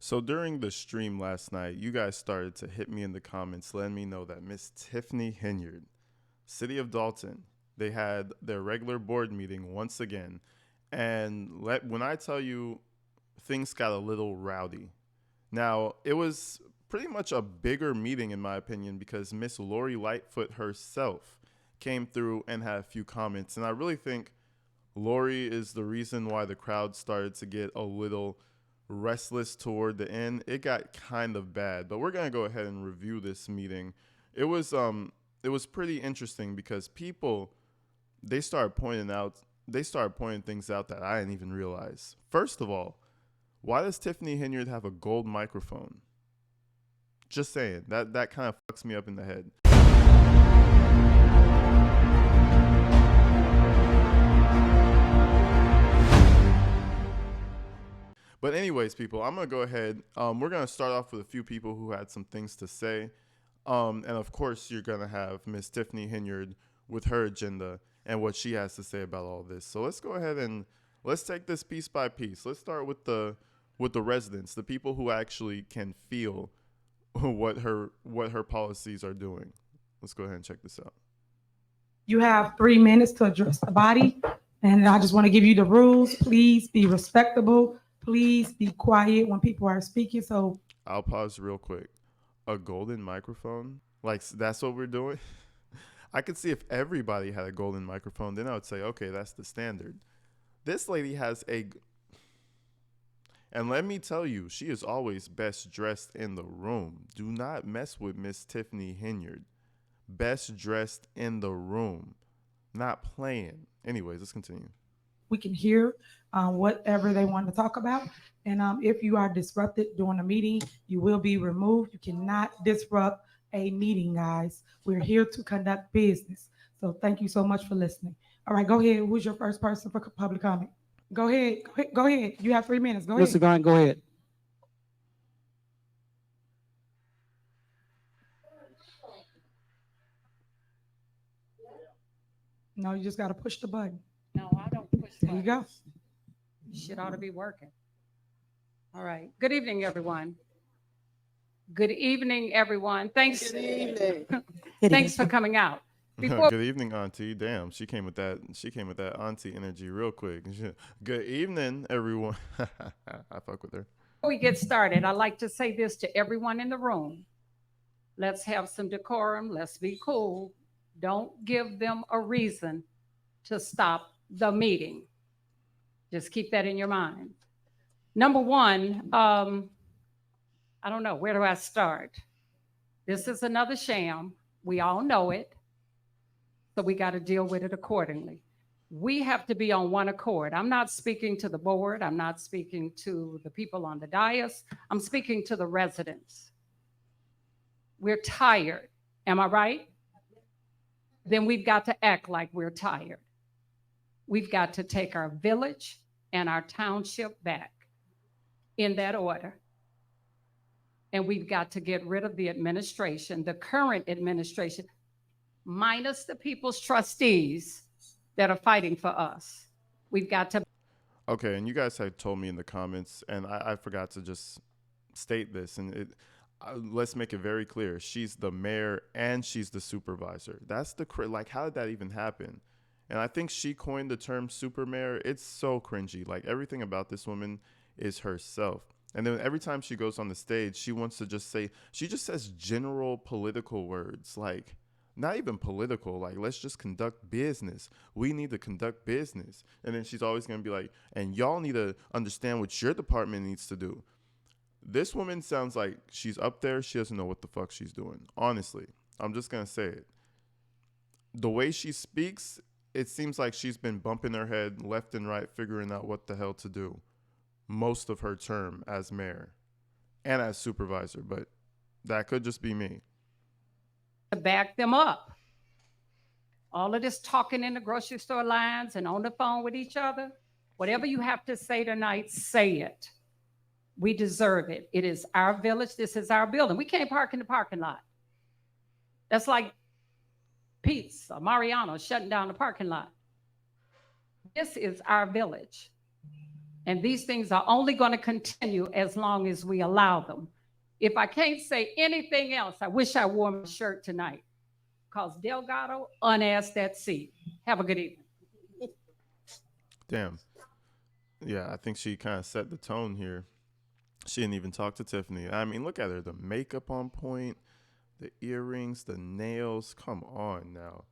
So during the stream last night, you guys started to hit me in the comments, letting me know that Miss Tiffany Henyard, City of Dalton, they had their regular board meeting once again. And when I tell you things got a little rowdy. Now, it was pretty much a bigger meeting, in my opinion, because Miss Lori Lightfoot herself came through and had a few comments. And I really think Lori is the reason why the crowd started to get a little restless toward the end. It got kind of bad, but we're gonna go ahead and review this meeting. It was pretty interesting because people they started pointing things out that I didn't even realize. First of all, why does Tiffany Henyard have a gold microphone? Just saying. That kind of fucks me up in the head. But anyways, people, I'm going to go ahead. We're going to start off with a few people who had some things to say. And of course, you're going to have Miss Tiffany Henyard with her agenda and what she has to say about all this. So let's go ahead and let's take this piece by piece. Let's start with the residents, the people who actually can feel what her policies are doing. Let's go ahead and check this out. You have 3 minutes to address the body, and I just want to give you the rules. Please be respectable. Please be quiet when people are speaking. So I'll pause real quick. A golden microphone? Like, that's what we're doing? I could see if everybody had a golden microphone, then I would say, okay, that's the standard. This lady has and let me tell you, she is always best dressed in the room. Do not mess with Miss Tiffany Henyard. Best dressed in the room. Not playing. Anyways, let's continue. we can hear whatever they want to talk about. And if you are disrupted during a meeting, you will be removed. You cannot disrupt a meeting, guys. We're here to conduct business. So thank you so much for listening. All right, go ahead. Who's your first person for public comment? Go ahead. Go ahead. You have 3 minutes. Go ahead. Mr. Grant, go ahead. No, you just got to push the button. No, I don't push There you go. buttons. Shit ought to be working. All right. Good evening, everyone. Good evening, everyone. Thanks. Good evening. Thanks for coming out. Before Good evening, Auntie. Damn, she came with that Auntie energy real quick. Good evening, everyone. I fuck with her. we get started, I'd like to say this to everyone in the room. Let's have some decorum. Let's be cool. Don't give them a reason to stop the meeting. Just keep that in your mind. Number one, I don't know, where do I start? This is another sham. We all know it. So we got to deal with it accordingly. We have to be on one accord. I'm not speaking to the board. I'm not speaking to the people on the dais. I'm speaking to the residents. We're tired. Am I right? Then we've got to act like we're tired. We've got to take our village and our township back in that order. And we've got to get rid of the administration, the current administration, minus the people's trustees that are fighting for us. We've got to. Okay, and you guys had told me in the comments, and I forgot to just state this, and let's make it very clear. She's the mayor and she's the supervisor. That's like, how did that even happen? And I think she coined the term super mayor. It's so cringy. Like, everything about this woman is herself. And then every time she goes on the stage, she wants to just say, she just says general political words, like, not even political, like, let's just conduct business. We need to conduct business. And then she's always going to be like, and y'all need to understand what your department needs to do. This woman sounds like she's up there. She doesn't know what the fuck she's doing. Honestly, I'm just going to say it. The way she speaks, it seems like she's been bumping her head left and right, figuring out what the hell to do most of her term as mayor and as supervisor. But that could just be me. To back them up. All of this talking in the grocery store lines and on the phone with each other, whatever you have to say tonight, say it. We deserve it. It is our village. This is our building. We can't park in the parking lot. That's like Pete's or Mariano shutting down the parking lot. This is our village. And these things are only going to continue as long as we allow them. If I can't say anything else, I wish I wore my shirt tonight, because Delgado unasked that seat. Have a good evening. Damn. Yeah, I think she kind of set the tone here. She didn't even talk to Tiffany. I mean, look at her. The makeup on point, the earrings, the nails. Come on now.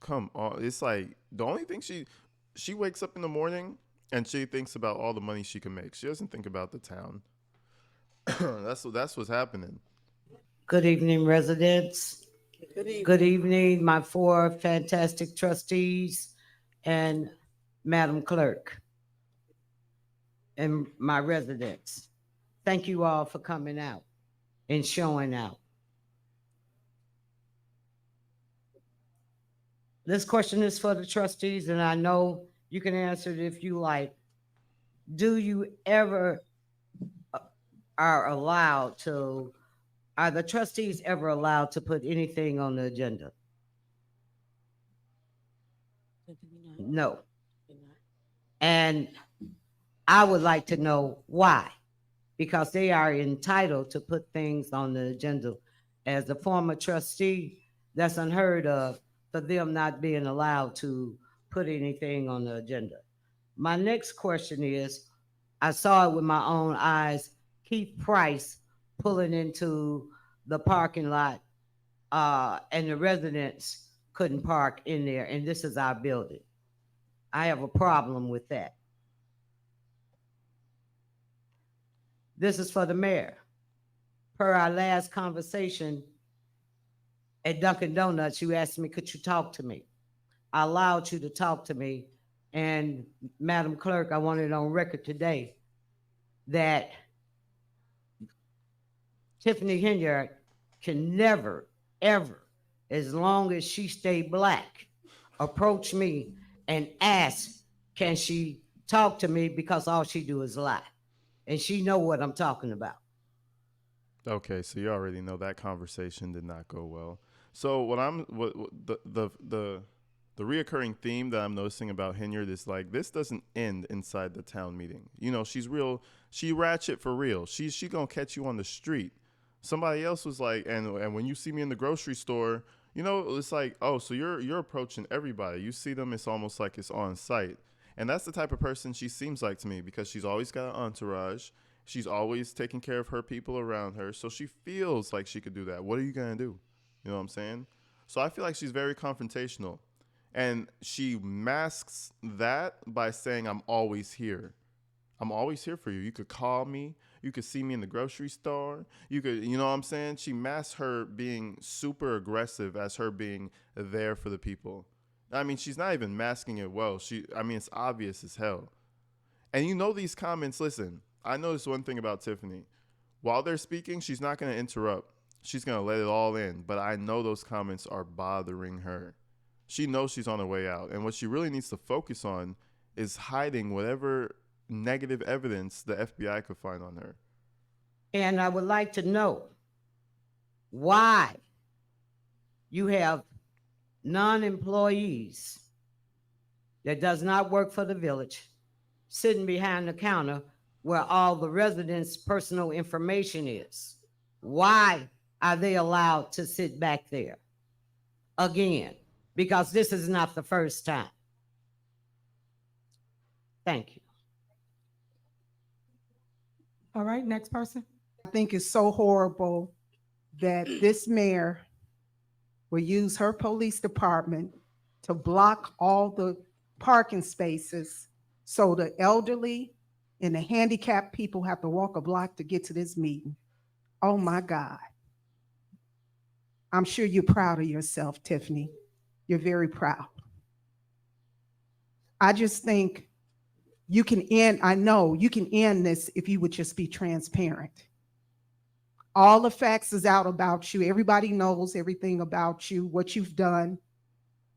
Come on. It's like the only thing she wakes up in the morning and she thinks about all the money she can make. She doesn't think about the town. That's what's happening. Good evening, residents. Good evening, my four fantastic trustees and Madam Clerk and my residents. Thank you all for coming out and showing out. This question is for the trustees, and I know you can answer it if you like. Do you ever are the trustees ever allowed to put anything on the agenda? No. And I would like to know why, because they are entitled to put things on the agenda. As a former trustee, that's unheard of for them not being allowed to put anything on the agenda. My next question is, I saw it with my own eyes, Keith Price pulling into the parking lot, and the residents couldn't park in there, and this is our building. I have a problem with that. This is for the mayor. Per our last conversation at Dunkin' Donuts, you asked me, could you talk to me? I allowed you to talk to me. And Madam Clerk, I want it on record today that Tiffany Henyard can never, ever, as long as she stay black, approach me and ask, can she talk to me, because all she do is lie. And she know what I'm talking about. Okay, so you already know that conversation did not go well. So what the reoccurring theme that I'm noticing about Henyard is like, this doesn't end inside the town meeting. You know, she ratchet for real. She gonna catch you on the street. Somebody else was like, and when you see me in the grocery store, you know, it's like, oh, so you're approaching everybody. You see them, it's almost like it's on site. And that's the type of person she seems like to me, because she's always got an entourage. She's always taking care of her people around her. So she feels like she could do that. What are you going to do? You know what I'm saying? So I feel like she's very confrontational. And she masks that by saying, I'm always here. I'm always here for you. You could call me. You could see me in the grocery store. You could, you know what I'm saying? She masks her being super aggressive as her being there for the people. I mean, she's not even masking it well. It's obvious as hell. And you know these comments, listen, I noticed one thing about Tiffany. While they're speaking, she's not going to interrupt. She's going to let it all in. But I know those comments are bothering her. She knows she's on her way out. And what she really needs to focus on is hiding whatever negative evidence the FBI could find on her. And I would like to know why you have non-employees that does not work for the village sitting behind the counter where all the residents' personal information is. Why are they allowed to sit back there? Again, because this is not the first time. Thank you. All right, next person. I think it's so horrible that this mayor will use her police department to block all the parking spaces so the elderly and the handicapped people have to walk a block to get to this meeting. Oh my God. I'm sure you're proud of yourself, Tiffany. You're very proud. I just think you can end, I know you can end this if you would just be transparent. All the facts is out about you. Everybody knows everything about you, what you've done.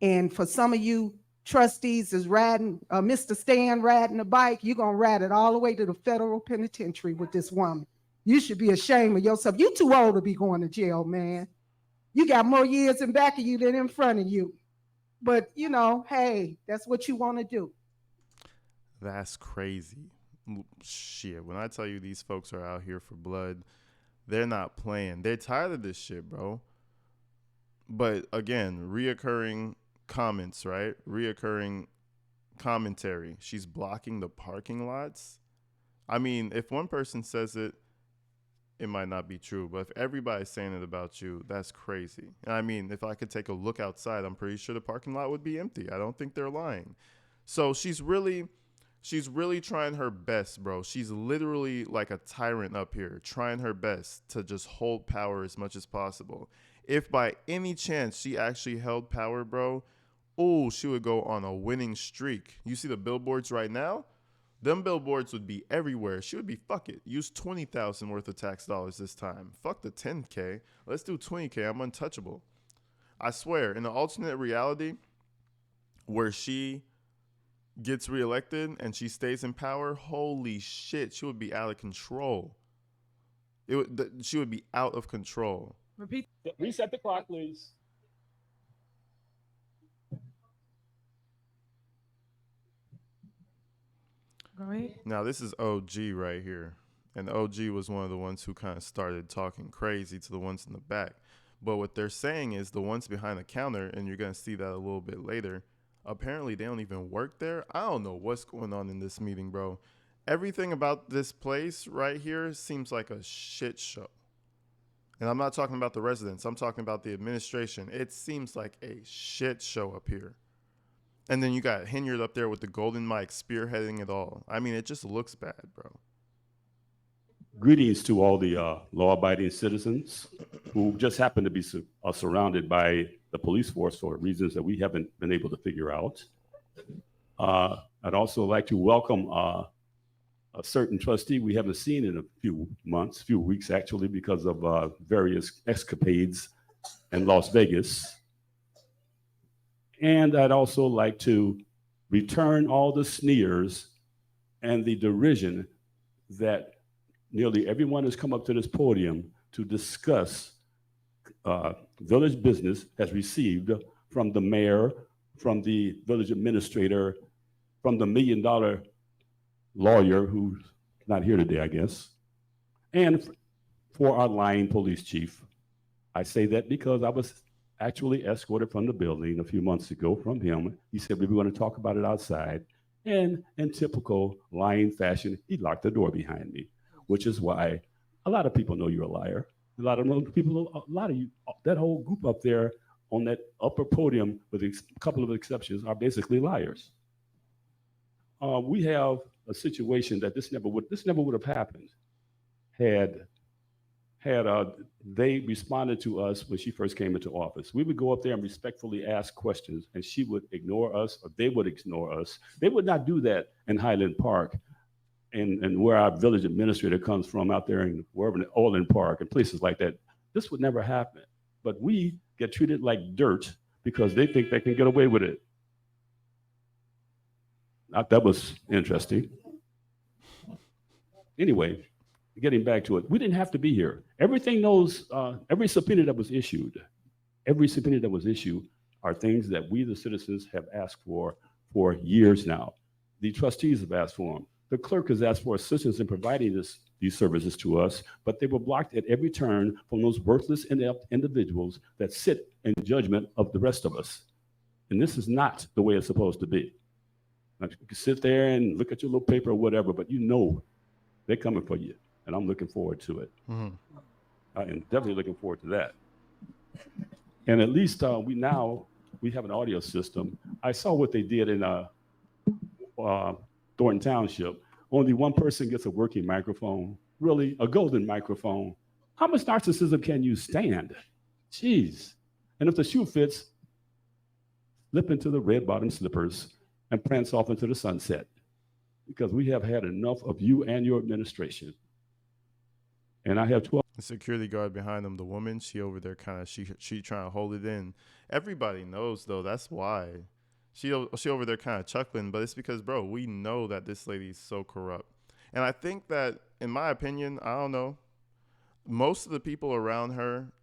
And for some of you trustees is riding, Mr. Stan riding a bike, you're going to ride it all the way to the federal penitentiary with this woman. You should be ashamed of yourself. You're too old to be going to jail, man. You got more years in back of you than in front of you. But, you know, hey, that's what you want to do. That's crazy. Shit, when I tell you these folks are out here for blood, they're not playing. They're tired of this shit, bro. But again, reoccurring comments, right? Reoccurring commentary. She's blocking the parking lots. I mean, if one person says it, it might not be true. But if everybody's saying it about you, that's crazy. And I mean, if I could take a look outside, I'm pretty sure the parking lot would be empty. I don't think they're lying. So she's really trying her best, bro. She's literally like a tyrant up here, trying her best to just hold power as much as possible. If by any chance she actually held power, bro, oh, she would go on a winning streak. You see the billboards right now? Them billboards would be everywhere. She would be, fuck it, use 20,000 worth of tax dollars this time. Fuck the 10K. Let's do 20K. I'm untouchable. I swear, in an alternate reality where she gets reelected and she stays in power, holy shit, she would be out of control. She would be out of control. Repeat. Reset the clock, please. Go ahead. Now, this is OG right here. And OG was one of the ones who kind of started talking crazy to the ones in the back. But what they're saying is the ones behind the counter, and you're going to see that a little bit later, apparently they don't even work there. I don't know what's going on in this meeting, bro. Everything about this place right here seems like a shit show. And I'm not talking about the residents. I'm talking about the administration. It seems like a shit show up here. And then you got Henyard up there with the golden mic spearheading it all. I mean, it just looks bad, bro. Greetings to all the law-abiding citizens who just happen to be surrounded by the police force for reasons that we haven't been able to figure out. I'd also like to welcome a certain trustee we haven't seen in a few weeks actually, because of various escapades in Las Vegas. And I'd also like to return all the sneers and the derision that nearly everyone has come up to this podium to discuss village business has received from the mayor, from the village administrator, from the $1 million lawyer who's not here today, I guess, and for our lying police chief. I say that because I was actually escorted from the building a few months ago from him. He said we were going to talk about it outside. And in typical lying fashion, he locked the door behind me, which is why a lot of people know you're a liar. A lot of you, that whole group up there on that upper podium, with a couple of exceptions, are basically liars. We have a situation that this never would have happened had they responded to us when she first came into office. We would go up there and respectfully ask questions, and she would ignore us, or they would ignore us. They would not do that in Highland Park, and where our village administrator comes from out there in wherever, in Orland Park and places like that. This would never happen. But we get treated like dirt because they think they can get away with it. That was interesting. Anyway, getting back to it, we didn't have to be here. Every subpoena that was issued are things that we, the citizens, have asked for years now. The trustees have asked for them. The clerk has asked for assistance in providing these services to us, but they were blocked at every turn from those worthless, inept individuals that sit in judgment of the rest of us. And this is not the way it's supposed to be. Now, you can sit there and look at your little paper or whatever, but you know they're coming for you. And I'm looking forward to it. Mm-hmm. I am definitely looking forward to that. And at least we have an audio system. I saw what they did in Thornton Township. Only one person gets a working microphone, really, a golden microphone. How much narcissism can you stand? Jeez. And if the shoe fits, slip into the red bottom slippers and prance off into the sunset, because we have had enough of you and your administration. And I have 12. The security guard behind them, the woman, she over there kind of, she trying to hold it in. Everybody knows, though, that's why. She over there kind of chuckling, but it's because, bro, we know that this lady's so corrupt. And I think that, in my opinion, I don't know, most of the people around her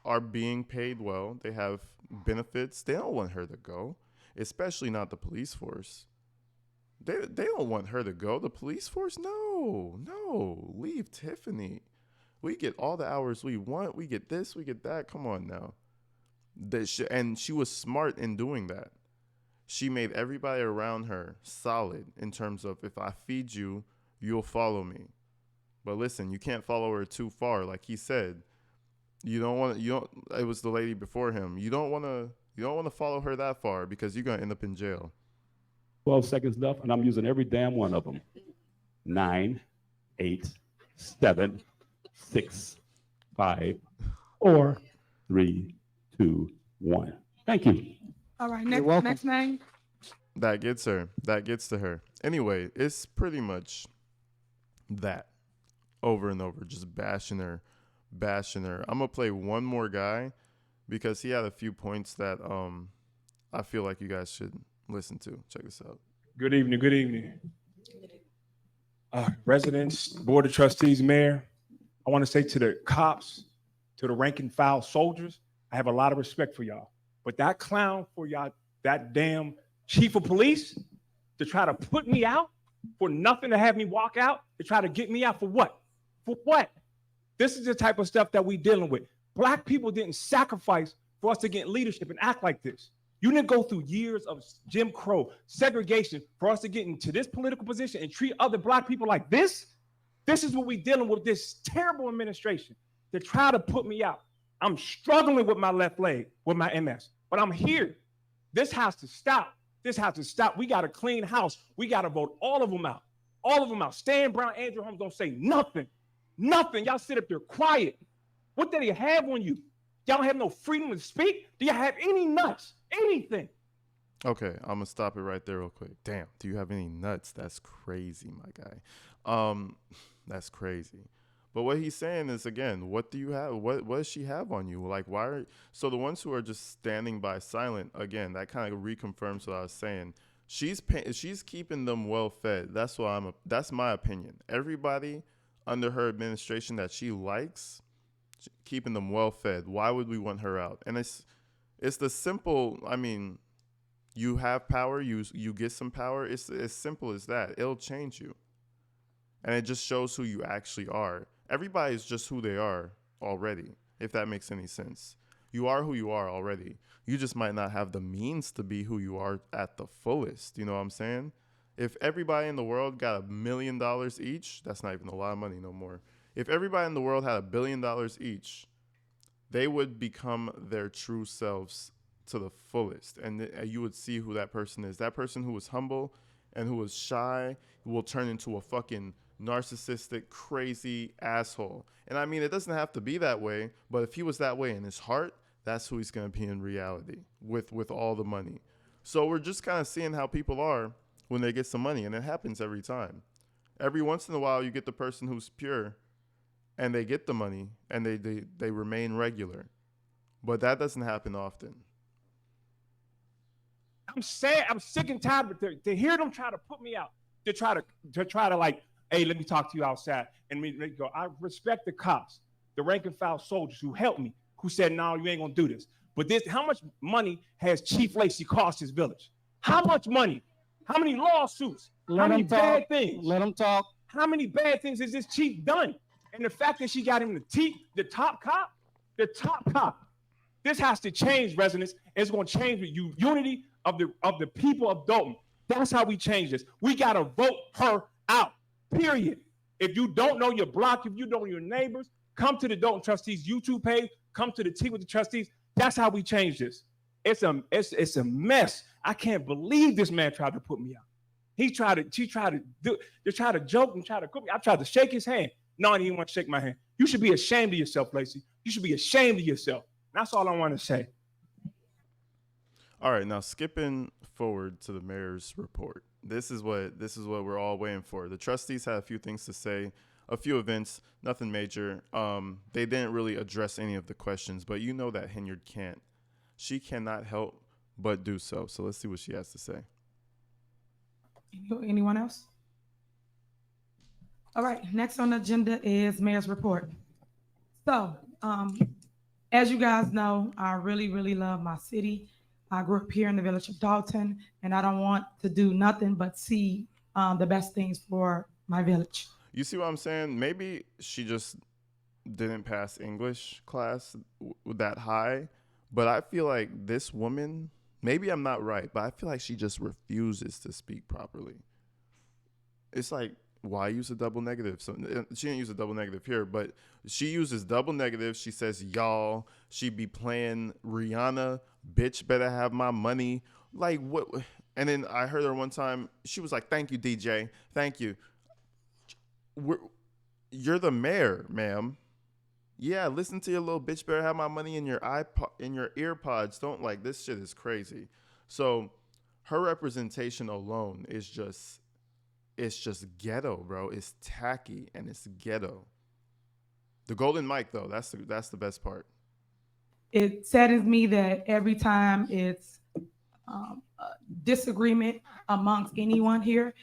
are being paid well. They have benefits. They don't want her to go, especially not the police force. They don't want her to go. The police force, no, leave Tiffany. We get all the hours we want. We get this, we get that. Come on now. And she was smart in doing that. She made everybody around her solid in terms of, if I feed you, you'll follow me. But listen, you can't follow her too far. Like he said, it was the lady before him. You don't want to follow her that far, because you're going to end up in jail. 12 seconds left, and I'm using every damn one of them. 9, 8, 7, 6, 5, 4, 3, 2, 1. Thank you. All right, You're welcome. next name. That gets her. That gets to her. Anyway, it's pretty much that over and over, just bashing her. I'm going to play one more guy because he had a few points that I feel like you guys should listen to. Check this out. Good evening. Good evening. Residents, Board of Trustees, Mayor, I want to say to the cops, to the rank and file soldiers, I have a lot of respect for y'all. But that clown for y'all, that damn chief of police, to try to put me out for nothing, to have me walk out, to try to get me out for what? For what? This is the type of stuff that we dealing with. Black people didn't sacrifice for us to get leadership and act like this. You didn't go through years of Jim Crow, segregation for us to get into this political position and treat other Black people like this. This is what we dealing with, this terrible administration to try to put me out. I'm struggling with my left leg, with my MS, but I'm here. This has to stop. This has to stop. We got a clean house. We got to vote all of them out. All of them out. Stan Brown, Andrew Holmes don't say nothing. Nothing. Y'all sit up there quiet. What do they have on you? Y'all don't have no freedom to speak? Do you have any nuts? Anything? Okay, I'm gonna stop it right there real quick. Damn, do you have any nuts? That's crazy, my guy. That's crazy. But what he's saying is, again, what do you have? What does she have on you? Like, why are so the ones who are just standing by silent? Again, that kind of reconfirms what I was saying. She's keeping them well fed. That's why that's my opinion. Everybody under her administration that she likes, keeping them well fed. Why would we want her out? And it's the simple. I mean, you have power. You get some power. It's as simple as that. It'll change you, and it just shows who you actually are. Everybody's just who they are already, if that makes any sense. You are who you are already. You just might not have the means to be who you are at the fullest. You know what I'm saying? If everybody in the world got $1 million each, that's not even a lot of money no more. If everybody in the world had $1 billion each, they would become their true selves to the fullest. And you would see who that person is. That person who was humble and who was shy will turn into a fucking narcissistic, crazy asshole. And I mean, it doesn't have to be that way, but if he was that way in his heart, that's who he's going to be in reality with all the money. So we're just kind of seeing how people are when they get some money, and it happens every time. Every once in a while, you get the person who's pure, and they get the money, and they remain regular. But that doesn't happen often. I'm sad. I'm sick and tired of to hear them try to put me out. To try to like, hey, let me talk to you outside. And me go. I respect the cops, the rank and file soldiers who helped me, who said, no, you ain't gonna do this. But how much money has Chief Lacey cost his village? How much money? How many lawsuits? How many bad things? Let them talk. How many bad things has this chief done? And the fact that she got him the top cop, this has to change, residents. It's going to change with unity of the people of Dalton. That's how we change this. We got to vote her out, period. If you don't know your block, if you don't know your neighbors, come to the Dalton Trustees YouTube page, come to the Tea with the Trustees. That's how we change this. It's a mess. I can't believe this man tried to put me out. She tried to joke and try to cook me. I tried to shake his hand. No, he didn't want to shake my hand. You should be ashamed of yourself, Lacey. You should be ashamed of yourself. That's all I want to say. All right, now skipping forward to the mayor's report. This is what we're all waiting for. The trustees had a few things to say, a few events, nothing major. They didn't really address any of the questions, but you know that Henyard can't. She cannot help but do so. So let's see what she has to say. Anyone else? All right, next on the agenda is mayor's report. So, as you guys know, I really, really love my city. I grew up here in the village of Dalton, and I don't want to do nothing but see the best things for my village. You see what I'm saying? Maybe she just didn't pass English class that high, but I feel like this woman, maybe I'm not right, but I feel like she just refuses to speak properly. It's like, why use a double negative? So she didn't use a double negative here, but she uses double negative. She says y'all. She be playing Rihanna, bitch better have my money. Like what? And then I heard her one time, she was like, thank you, DJ. Thank you. You're the mayor, ma'am. Yeah, listen to your little bitch better have my money in your iPod, in your earpods. Don't, like, this shit is crazy. So her representation alone is just, it's just ghetto, bro. It's tacky and it's ghetto. The golden mic though, that's the best part. It saddens me that every time it's a disagreement amongst anyone here,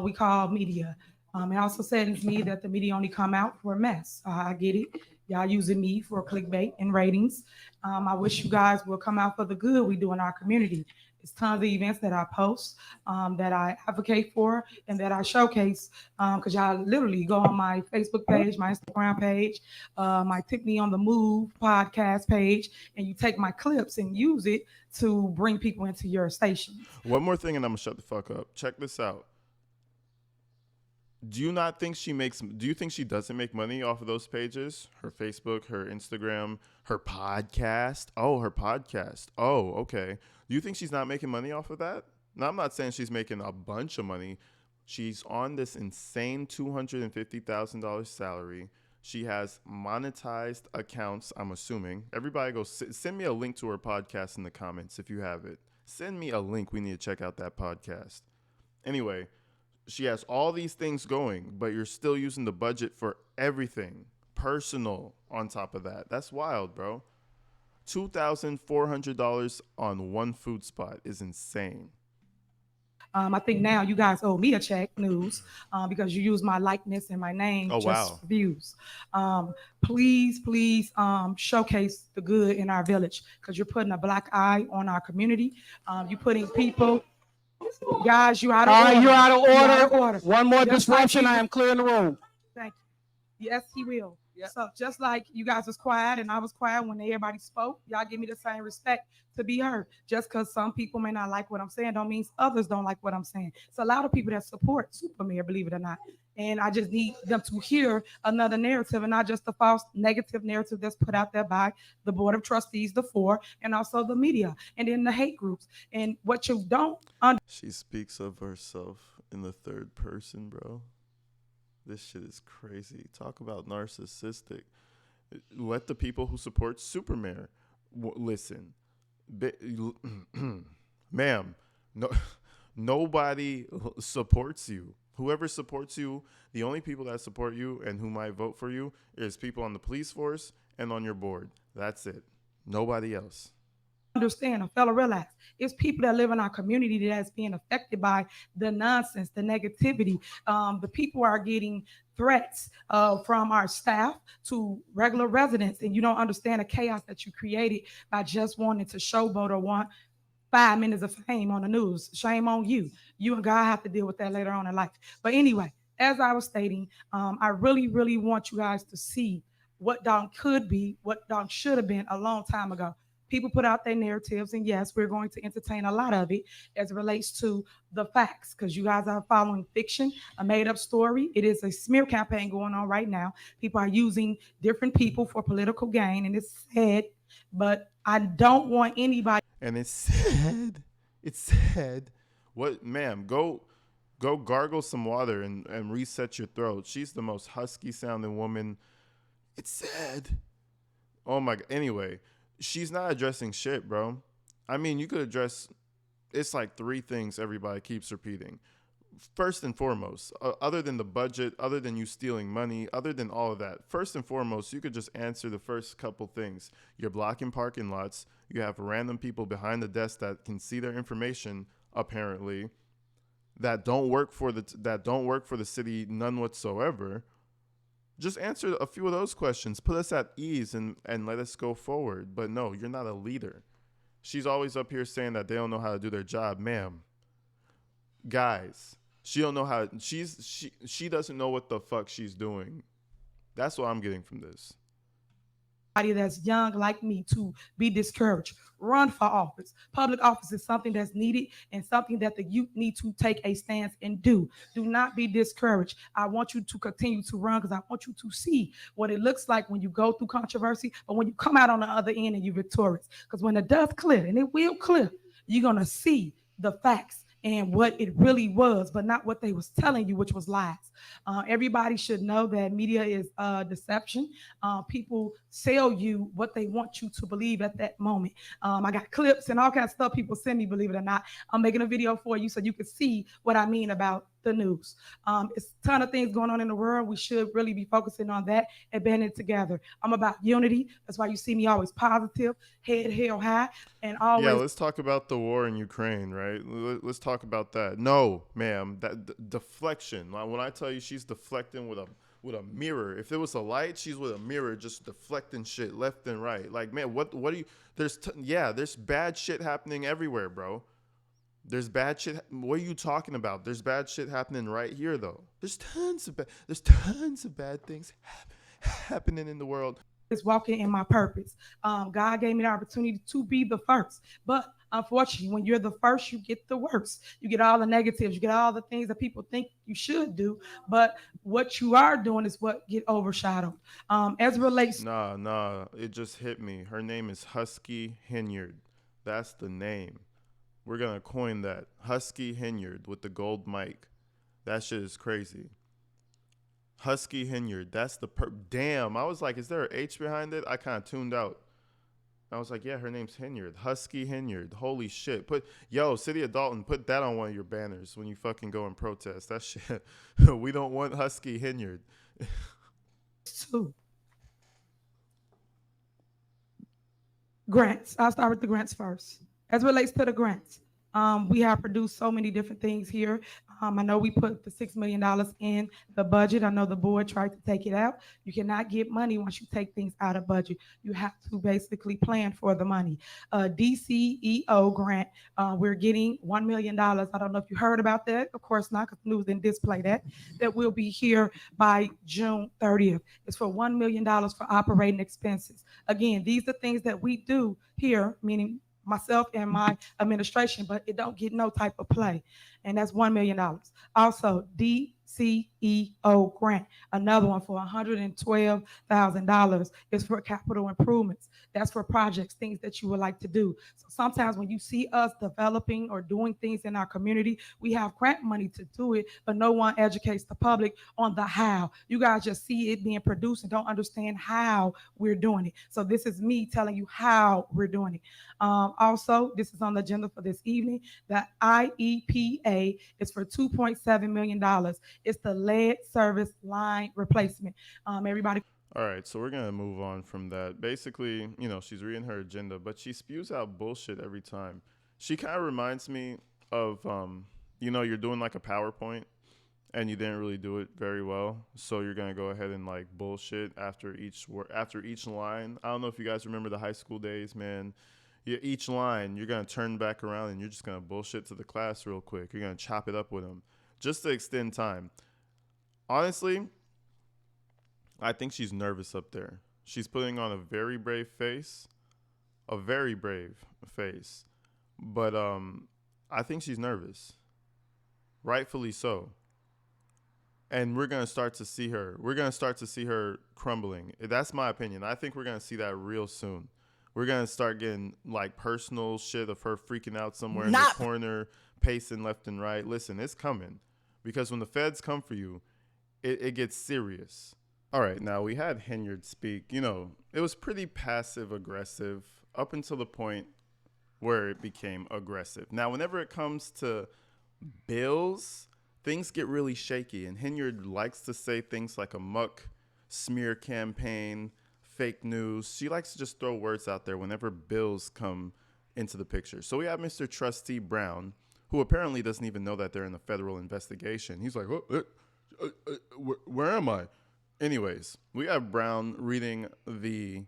we call media. It also saddens me that the media only come out for a mess. I get it. Y'all using me for clickbait and ratings. I wish you guys will come out for the good we do in our community. It's tons of events that I post, that I advocate for, and that I showcase. Because y'all literally go on my Facebook page, my Instagram page, my Tiffany on the Move podcast page, and you take my clips and use it to bring people into your station. One more thing, and I'm gonna shut the fuck up. Check this out. Do you not think she makes? Do you think she doesn't make money off of those pages? Her Facebook, her Instagram, her podcast. Oh, her podcast. Oh, okay. Do you think she's not making money off of that? Now, I'm not saying she's making a bunch of money. She's on this insane $250,000 salary. She has monetized accounts, I'm assuming. Everybody go send me a link to her podcast in the comments if you have it. Send me a link. We need to check out that podcast. Anyway, she has all these things going, but you're still using the budget for everything personal on top of that. That's wild, bro. $2,400 on one food spot is insane. I think now you guys owe me a check, news, because you use my likeness and my name just for views. Please showcase the good in our village, because you're putting a black eye on our community. You're putting people. Guys, you out of order. You're out of order. You're out of order. One more Just like disruption, I am clearing the room. Thank you. Yes, he will. Yep. So just like you guys was quiet and I was quiet when everybody spoke, y'all give me the same respect to be heard. Just because some people may not like what I'm saying don't mean others don't like what I'm saying. It's a lot of people that support Super Mayor, believe it or not. And I just need them to hear another narrative and not just the false negative narrative that's put out there by the Board of Trustees, the four, and also the media, and then the hate groups. And what you don't understand. She speaks of herself in the third person, bro. This shit is crazy. Talk about narcissistic. Let the people who support Supermayor listen. Ma'am, nobody supports you. Whoever supports you, the only people that support you and who might vote for you is people on the police force and on your board. That's it. Nobody else. Understand, a fellow realize it's people that live in our community that's being affected by the nonsense, the negativity. The people are getting threats from our staff to regular residents, and you don't understand the chaos that you created by just wanting to showboat or want 5 minutes of fame on the news. Shame on you. You and God have to deal with that later on in life. But anyway, as I was stating, I really want you guys to see what Don could be, what Don should have been a long time ago. People put out their narratives, and yes, we're going to entertain a lot of it as it relates to the facts, because you guys are following fiction, a made-up story. It is a smear campaign going on right now. People are using different people for political gain, and it's sad, but I don't want anybody. And it's sad. It's sad. What, ma'am, go gargle some water and reset your throat. She's the most husky-sounding woman. It's sad. Oh, my God. Anyway. She's not addressing shit, bro. I mean, you could address, it's like 3 things everybody keeps repeating. First and foremost, other than the budget, other than you stealing money, other than all of that, first and foremost, you could just answer the first couple things. You're blocking parking lots. You have random people behind the desk that can see their information, apparently, that don't work for the city, none whatsoever. Just answer a few of those questions. Put us at ease and let us go forward. But no, you're not a leader. She's always up here saying that they don't know how to do their job. Ma'am, guys, She don't know how. She doesn't know what the fuck she's doing. That's what I'm getting from this. That's young like me to be discouraged. Run for office. Public office is something that's needed and something that the youth need to take a stance and do. Do not be discouraged. I want you to continue to run because I want you to see what it looks like when you go through controversy, but when you come out on the other end and you're victorious. Because when the dust clear, and it will clear, you're gonna see the facts and what it really was, but not what they was telling you, which was lies. Everybody should know that media is deception. People sell you what they want you to believe at that moment. I got clips and all kinds of stuff people send me, believe it or not. I'm making a video for you so you can see what I mean about the news. It's a ton of things going on in the world. We should really be focusing on that and banding together. I'm about unity. That's why you see me always positive, head held high, and always. Yeah, let's talk about the war in Ukraine, right? Let's talk about that. No, ma'am, that deflection. When I tell you she's deflecting with a mirror, if it was a light, she's with a mirror just deflecting shit left and right. Like, man, what are you? There's bad shit happening everywhere, bro. There's bad shit. What are you talking about? There's bad shit happening right here, though. There's tons of bad things happening in the world. Is walking in my purpose. God gave me the opportunity to be the first, but unfortunately, when you're the first, you get the worst. You get all the negatives. You get all the things that people think you should do, but what you are doing is what get overshadowed. As it relates. Nah, it just hit me. Her name is Husky Henyard. That's the name. We're gonna coin that. Husky Henyard with the gold mic. That shit is crazy. Husky Henyard. That's the damn. I was like, is there an H behind it? I kind of tuned out. I was like, yeah, her name's Henyard. Husky Henyard. Holy shit. City of Dalton, put that on one of your banners when you fucking go and protest. That shit. We don't want Husky Henyard. Grants. I'll start with the grants first. As it relates to the grants, we have produced so many different things here. I know we put the $6 million in the budget. I know the board tried to take it out. You cannot get money once you take things out of budget. You have to basically plan for the money. DCEO grant, we're getting $1 million. I don't know if you heard about that. Of course not, because the news didn't display that. That will be here by June 30th. It's for $1 million for operating expenses. Again, these are things that we do here, meaning myself and my administration, but it don't get no type of play. And that's $1 million. Also, DCEO grant, another one for $112,000 is for capital improvements. That's for projects, things that you would like to do. So sometimes when you see us developing or doing things in our community, we have grant money to do it, but no one educates the public on the how. You guys just see it being produced and don't understand how we're doing it. So this is me telling you how we're doing it. Also, this is on the agenda for this evening. The IEPA is for $2.7 million. It's the lead service line replacement. Everybody. All right, so we're going to move on from that. Basically, she's reading her agenda, but she spews out bullshit every time. She kind of reminds me of, you're doing like a PowerPoint and you didn't really do it very well. So you're going to go ahead and like bullshit after each line. I don't know if you guys remember the high school days, man. Each line, you're going to turn back around and you're just going to bullshit to the class real quick. You're going to chop it up with them just to extend time. Honestly, I think she's nervous up there. She's putting on a very brave face. But I think she's nervous. Rightfully so. And we're going to start to see her. We're going to start to see her crumbling. That's my opinion. I think we're going to see that real soon. We're going to start getting like personal shit of her freaking out somewhere in the corner, pacing left and right. Listen, it's coming. Because when the feds come for you, it gets serious. All right, now we had Henyard speak. It was pretty passive aggressive up until the point where it became aggressive. Now, whenever it comes to bills, things get really shaky. And Henyard likes to say things like a muck smear campaign, fake news. She likes to just throw words out there whenever bills come into the picture. So we have Mr. Trustee Brown, who apparently doesn't even know that they're in a federal investigation. He's like, where am I? Anyways, we have Brown reading the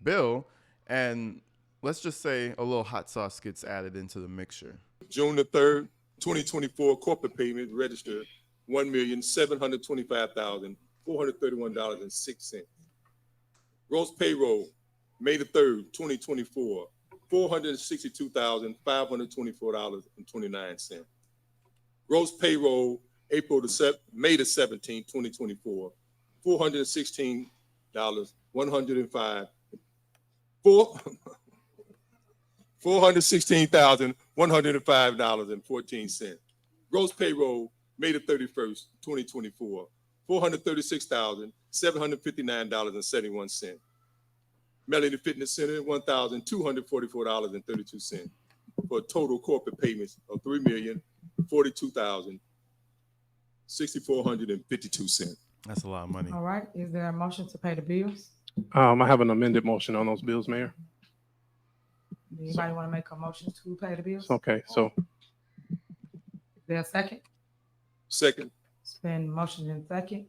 bill, and let's just say a little hot sauce gets added into the mixture. June the 3rd, 2024 corporate payment registered $1,725,431.06. Gross payroll, May the 3rd, 2024, $462,524.29. Gross payroll, May the 17th, 2024, $416,105.14. Gross payroll, May the 31st, 2024, $436,759.71. Melody Fitness Center, $1,244.32, for total corporate payments of $3,042,6,452. That's a lot of money. All right, is there a motion to pay the bills? I have an amended motion on those bills, Mayor. Anybody want to make a motion to pay the bills? Okay, so Is there a second? Second. It's been motion and second.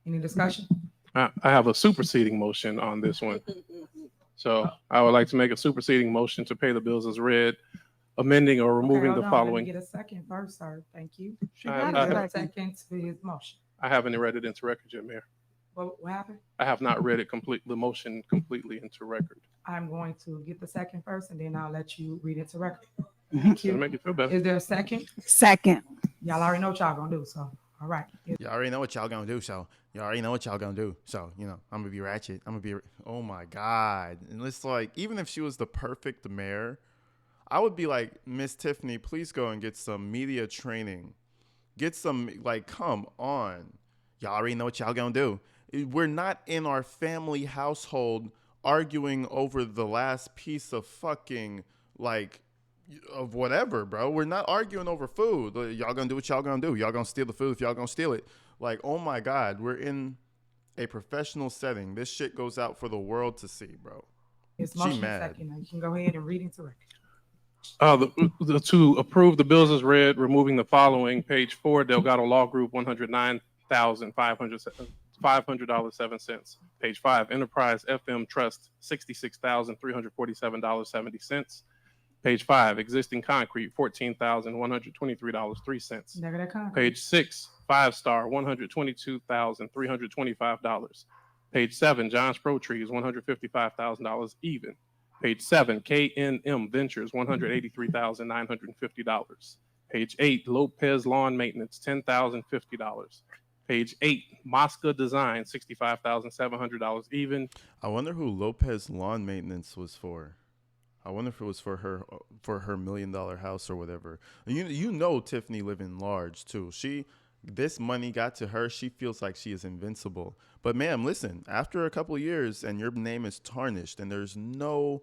Any discussion? I have a superseding motion on this one. So I would like to make a superseding motion to pay the bills as read, amending or removing Okay, the hold on. Let me following. get a second first, sir. Thank you. She I- got Is there it. a second to his motion? I haven't read it into record yet, Mayor. What happened? I have not read it the motion completely into record. I'm going to get the second first, and then I'll let you read it to record. Mhm. Thank To you. make you feel better. Is there a second? Second. Y'all already know what y'all gonna do, so, all right. Y'all already know what y'all gonna do, so you know, I'm gonna be ratchet. Oh my God. And it's like, even if she was the perfect mayor, I would be like, Miss Tiffany, please go and get some media training. Get some, like, come on. Y'all already know what y'all gonna do. We're not in our family household arguing over the last piece of fucking, like, of whatever, bro. We're not arguing over food. Y'all gonna do what y'all gonna do. Y'all gonna steal the food if y'all gonna steal it. Like, oh my God, we're in a professional setting. This shit goes out for the world to see, bro. It's She motion mad. second. Now you can go ahead and read into record. To approve the bills as read, removing the following: page 4, Delgado Law Group, $109,500.07. Page 5, Enterprise FM Trust, $66,347.70. Page 5, Existing Concrete, $14,123.03. There that concrete. Page 6, 5 Star, $122,325. Page 7, John's Pro Trees, $155,000 even. Page 7, KNM Ventures, $183,950. Page 8, Lopez Lawn Maintenance, $10,050. Page 8, Mosca Design, $65,700 even. I wonder who Lopez Lawn Maintenance was for. I wonder if it was for her $1 million house or whatever. You know Tiffany living large too. This money got to her. She feels like she is invincible. But ma'am, listen, after a couple of years and your name is tarnished and there's no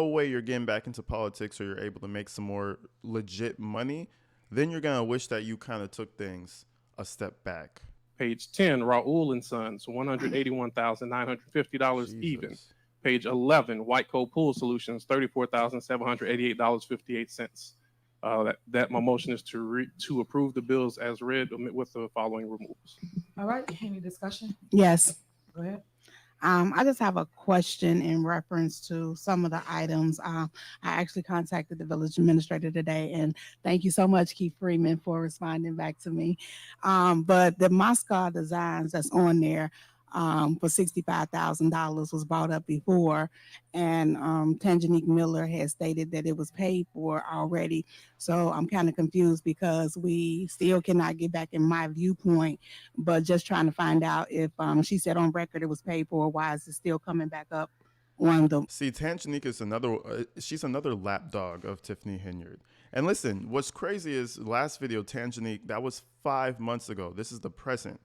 way you're getting back into politics or you're able to make some more legit money, then you're going to wish that you kind of took things a step back. Page 10, Raul and Sons, $181,950 even. Jesus. Page 11, White Coat Pool Solutions, $34,788.58. That my motion is to approve the bills as read with the following removals. All right, any discussion? Yes. Go ahead. I just have a question in reference to some of the items. I actually contacted the village administrator today, and thank you so much, Keith Freeman, for responding back to me. But the Moscow designs that's on there for $65,000 was brought up before, and Tanjanique Miller has stated that it was paid for already. So I'm kind of confused because we still cannot get back in my viewpoint, but just trying to find out if she said on record it was paid for, why is it still coming back up on the... See, Tanjanique is she's another lapdog of Tiffany Henyard. And listen, what's crazy is last video, Tanjanique, that was 5 months ago. This is the present.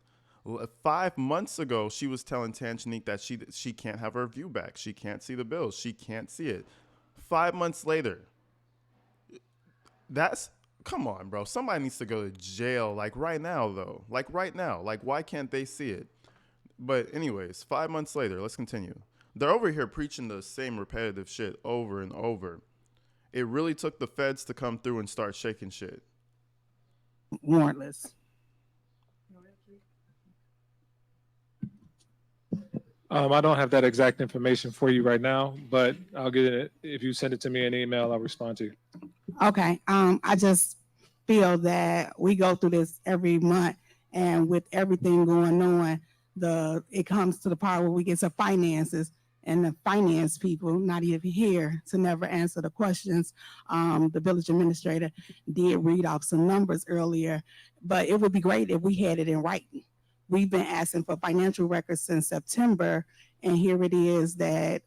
5 months ago, she was telling Tanjanique that she can't have her view back. She can't see the bills. She can't see it. 5 months later, come on, bro. Somebody needs to go to jail, like right now, though. Like right now. Like, why can't they see it? But anyways, 5 months later, let's continue. They're over here preaching the same repetitive shit over and over. It really took the feds to come through and start shaking shit. warrantless. I don't have that exact information for you right now, but I'll get it. If you send it to me in email, I'll respond to you. Okay. I just feel that we go through this every month, and with everything going on, it comes to the part where we get to finances, and the finance people not even here to never answer the questions. The village administrator did read off some numbers earlier, but it would be great if we had it in writing. We've been asking for financial records since September, and here it is that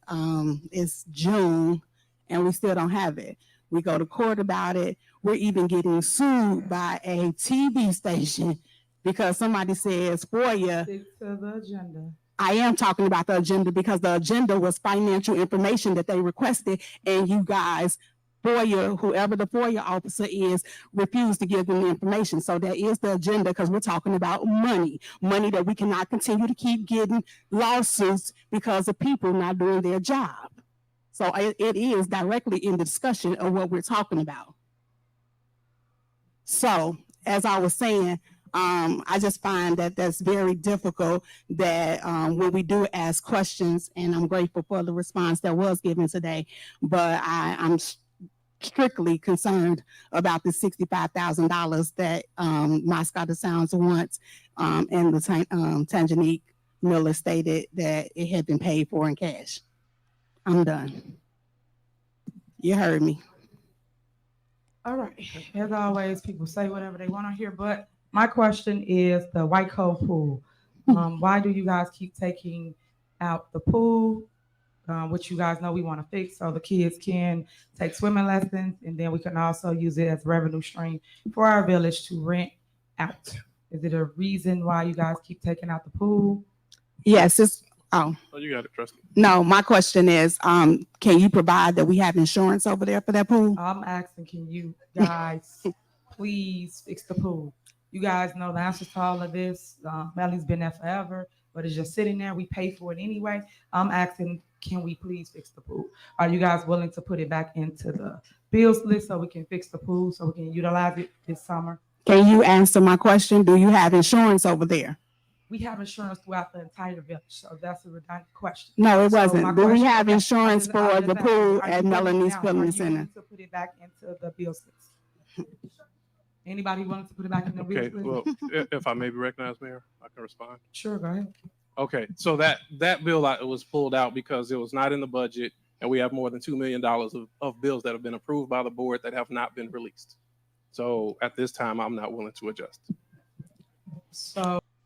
it's June, and we still don't have it. We go to court about it. We're even getting sued by a TV station because somebody says FOIA. Stick to the agenda. I am talking about the agenda because the agenda was financial information that they requested, and you guys, FOIA, whoever the FOIA officer is, refused to give them the information. So that is the agenda, because we're talking about money that we cannot continue to keep getting lawsuits because of people not doing their job. So it is directly in the discussion of what we're talking about. So as I was saying, I just find that that's very difficult that when we do ask questions, and I'm grateful for the response that was given today, but I'm strictly concerned about the $65,000 that Moscow Sounds wants, and the Tangenique Miller stated that it had been paid for in cash. I'm done. You heard me. All right. As always, people say whatever they want to hear, but my question is the White Cove pool. Why do you guys keep taking out the pool, which you guys know we want to fix so the kids can take swimming lessons, and then we can also use it as a revenue stream for our village to rent out? Is it a reason why you guys keep taking out the pool? Yes, it's Oh, you got it, trustee. no, my question is, can you provide that we have insurance over there for that pool? I'm asking, can you guys please fix the pool? You guys know the answers to all of this. Melly's been there forever, but it's just sitting there. We pay for it anyway. I'm asking, can we please fix the pool? Are you guys willing to put it back into the bills list so we can fix the pool, so we can utilize it this summer? Can you answer my question? Do you have insurance over there? We have insurance throughout the entire village, so that's a redundant question. No, it So wasn't. my Do we question- have okay, insurance I'm for just the asking, pool are at you willing Melanie's now? Filming Are you Center? willing to put it back into the bills list? Anybody willing to put it back in the bills Okay, list? well, if I may be recognized, Mayor, I can respond. Sure, go ahead. Okay, so that bill was pulled out because it was not in the budget, and we have more than $2 million of bills that have been approved by the board that have not been released. So at this time, I'm not willing to adjust.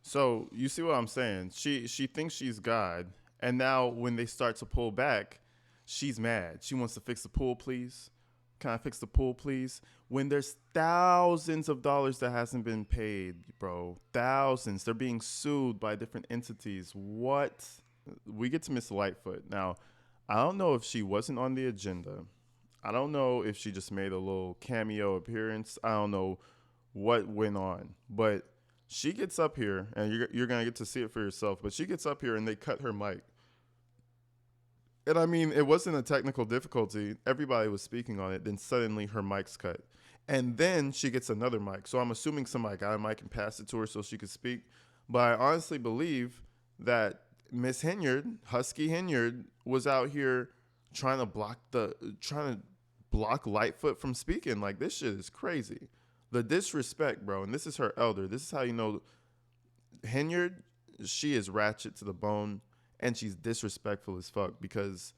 So you see what I'm saying? She thinks she's God, and now when they start to pull back, she's mad. She wants to fix the pool, please. Can I fix the pool, please? When there's thousands of dollars that hasn't been paid, bro. Thousands. They're being sued by different entities. What? We get to Miss Lightfoot. Now, I don't know if she wasn't on the agenda. I don't know if she just made a little cameo appearance. I don't know what went on, but she gets up here, and you're going to get to see it for yourself, but she gets up here and they cut her mic. And I mean, it wasn't a technical difficulty. Everybody was speaking on it. Then suddenly her mic's cut. And then she gets another mic. So I'm assuming somebody got a mic and passed it to her so she could speak. But I honestly believe that Miss Henyard, Husky Henyard, was out here trying to block Lightfoot from speaking. Like, this shit is crazy. The disrespect, bro. And this is her elder. This is how you know Henyard, she is ratchet to the bone. And she's disrespectful as fuck, because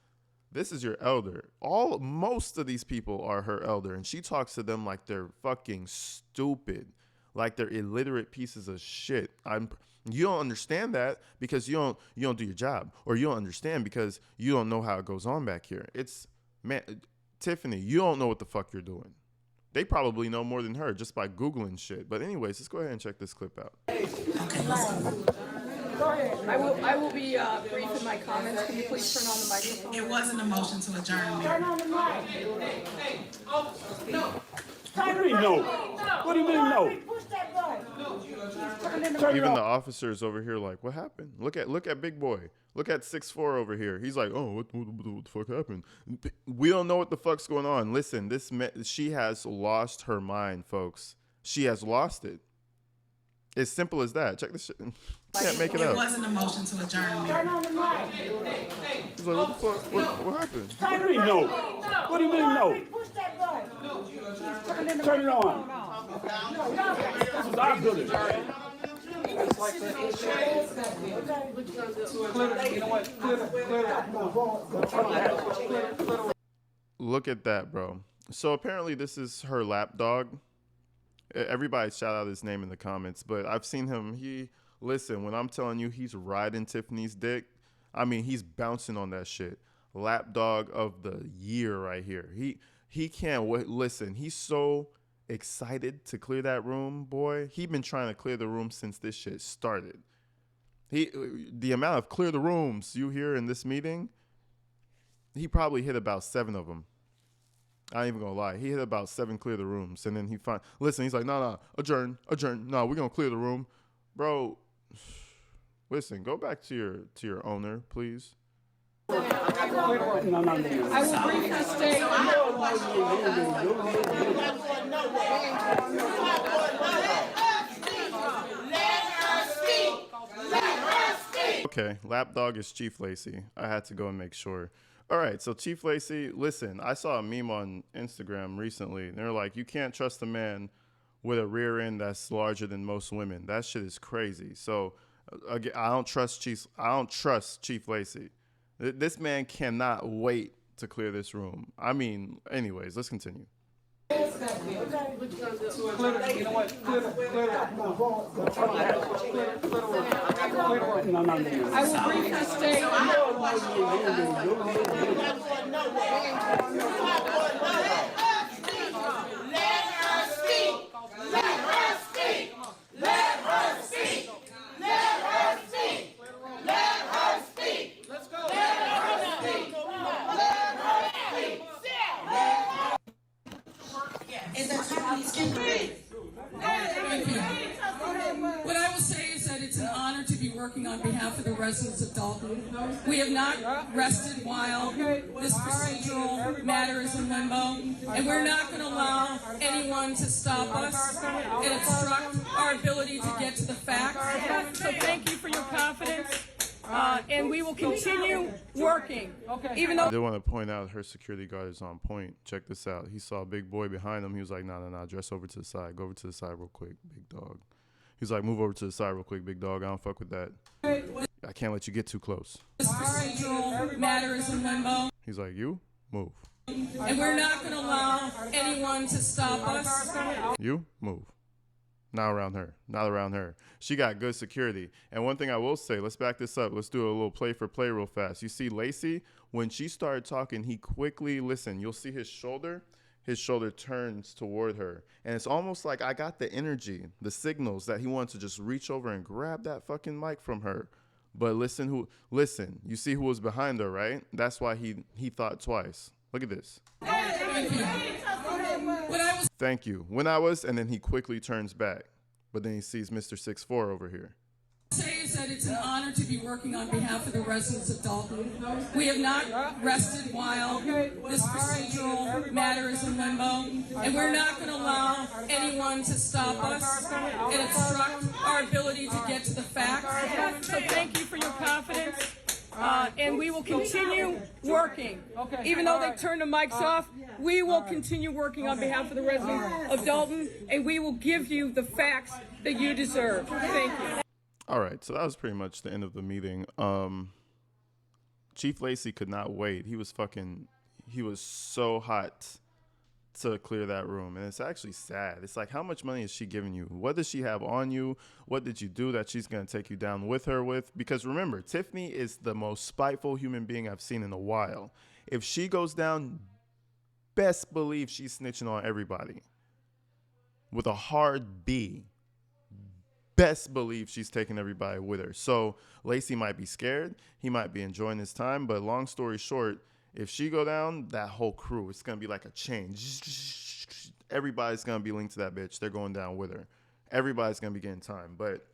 this is your elder. Most of these people are her elder, and she talks to them like they're fucking stupid, like they're illiterate pieces of shit. You don't understand that because you don't do your job, or you don't understand because you don't know how it goes on back here. Tiffany, you don't know what the fuck you're doing. They probably know more than her just by Googling shit. But anyways, let's go ahead and check this clip out. Go ahead. I will be brief in my comments. Can you please turn on the microphone? It wasn't a motion to adjourn. Turn on the mic. What do you mean no? What do you mean no? Push that button. Even the officers over here like, what happened? Look at Big Boy. Look at 6'4" over here. He's like, oh, what the fuck happened? We don't know what the fuck's going on. Listen, she has lost her mind, folks. She has lost it. It's simple as that. Check this shit. Can't make it up. It wasn't a motion to adjourn. Turn on the mic. He's like, what the fuck? What happened? What do you mean no? What do you mean no? Push that button. Turn it on. This is our building. Look at that, bro. So apparently this is her lapdog. Everybody shout out his name in the comments, but I've seen him. Listen, when I'm telling you he's riding Tiffany's dick, I mean, he's bouncing on that shit. Lapdog of the year right here. He can't wait. Listen, he's so excited to clear that room, boy. He been trying to clear the room since this shit started. The amount of clear the rooms you hear in this meeting, he probably hit about 7 of them. I ain't even gonna lie. He hit about 7 clear the rooms, and then he's like, no, adjourn. No, we're gonna clear the room, bro. Listen, go back to your owner, please. I will briefly state. Okay, lapdog is Chief Lacey. I had to go and make sure. All right, so Chief Lacey, listen, I saw a meme on Instagram recently. They're like, you can't trust a man with a rear end that's larger than most women. That shit is crazy. So again, I don't trust Chief Lacey. This man cannot wait to clear this room. I mean, anyways, let's continue. I will briefly state. What I will say is that it's an honor to be working on behalf of the residents of Dalton. We have not rested while this procedural matter is in limbo, and we're not going to allow anyone to stop us and obstruct our ability to get to the facts. So thank you for your confidence, and we will continue working. Even though I did want to point out her security guard is on point. Check this out. He saw a big boy behind him. He was like, nah, dress over to the side. Go over to the side real quick, big dog. He's like, move over to the side real quick, big dog. I don't fuck with that. I can't let you get too close. This procedural matter is in limbo. He's like, you move. And we're not going to allow anyone to stop us. You move. Not around her. She got good security. And one thing I will say, let's back this up. Let's do a little play for play real fast. You see Lacey, when she started talking, he quickly, listen, you'll see his shoulder turns toward her. And it's almost like I got the energy, the signals that he wanted to just reach over and grab that fucking mic from her. But listen, you see who was behind her, right? That's why he thought twice. Look at this. Thank you. And then he quickly turns back. But then he sees Mr. 6'4" over here. Say is that it's an honor to be working on behalf of the residents of Dalton. We have not rested while this procedural matter is in limbo, and we're not going to allow anyone to stop us and obstruct our ability to get to the facts. So thank you for your confidence, and we will continue working. Even though they turned the mics off, we will continue working on behalf of the residents of Dalton, and we will give you the facts that you deserve. Thank you. All right, so that was pretty much the end of the meeting. Chief Lacey could not wait. He was so hot to clear that room. And it's actually sad. It's like, how much money is she giving you? What does she have on you? What did you do that she's going to take you down with her with? Because remember, Tiffany is the most spiteful human being I've seen in a while. If she goes down, best believe she's snitching on everybody. With a hard B. Best believe she's taking everybody with her. So Lacey might be scared. He might be enjoying his time. But long story short, if she go down, that whole crew, it's going to be like a chain. Everybody's going to be linked to that bitch. They're going down with her. Everybody's going to be getting time. But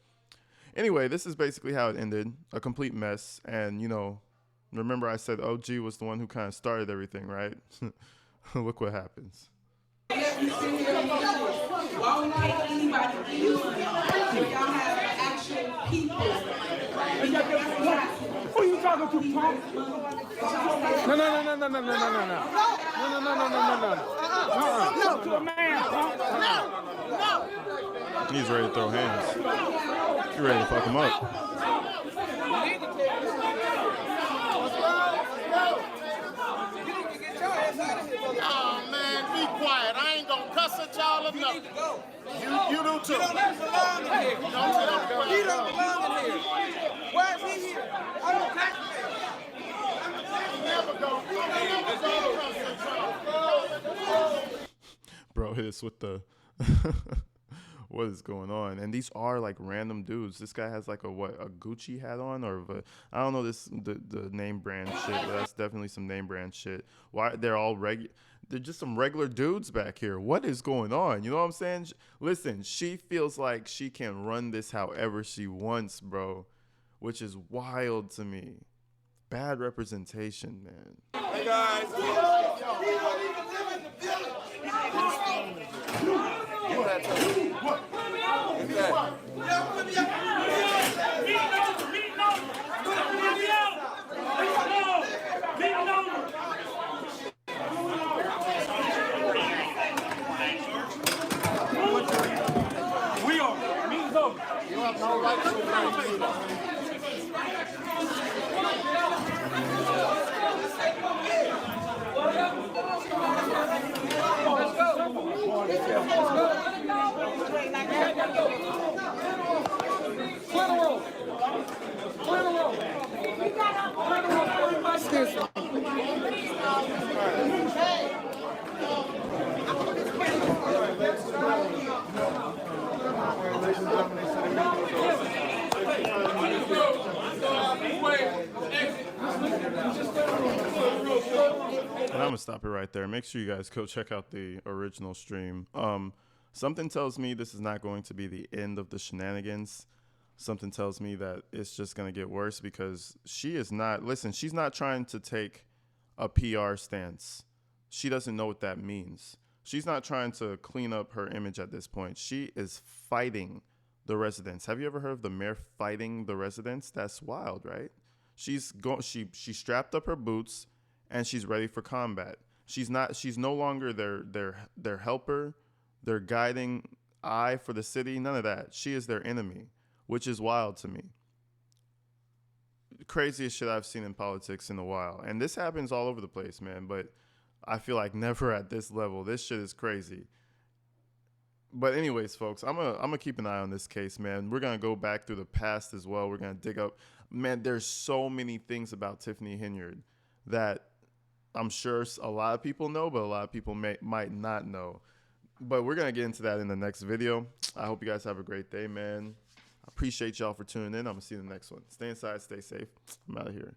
anyway, this is basically how it ended. A complete mess. And, remember I said OG was the one who kind of started everything, right? Look what happens. Why would not anybody use y'all have actual people? Who are you talking don't you talk? No. To a man, punk. He's ready to throw hands. He's ready to fuck him up. Oh man, be quiet. I ain't gonna cuss at y'all or nothing. You do too. He don't belong in here. He don't belong in here. Why is he here? I don't catch him. Never go. Bro, hit us with the what is going on? And these are like random dudes. This guy has like a Gucci hat on, or I don't know the name brand shit, but that's definitely some name brand shit. Why they're all they're just some regular dudes back here. What is going on? You know what I'm saying? Listen, she feels like she can run this however she wants, bro, which is wild to me. Bad representation, man. Hey guys. We are. Meeting's over. You have no right to And I'm gonna stop it right there. Make sure you guys go check out the original stream. Something tells me this is not going to be the end of the shenanigans. Something tells me that it's just gonna get worse, because she is not, listen, she's not trying to take a PR stance. She doesn't know what that means. She's not trying to clean up her image at this point. She is fighting the residents. Have you ever heard of the mayor fighting the residents? That's wild, right? She strapped up her boots and she's ready for combat. She's no longer their helper, their guiding eye for the city, none of that. She is their enemy, which is wild to me. The craziest shit I've seen in politics in a while. And this happens all over the place, man, but I feel like never at this level. This shit is crazy. But anyways, folks, I'm gonna keep an eye on this case, man. We're gonna go back through the past as well. We're gonna dig up, man. There's so many things about Tiffany Henyard that I'm sure a lot of people know, but a lot of people might not know. But we're gonna get into that in the next video. I hope you guys have a great day, man. I appreciate y'all for tuning in. I'm gonna see you in the next one. Stay inside, stay safe. I'm out of here.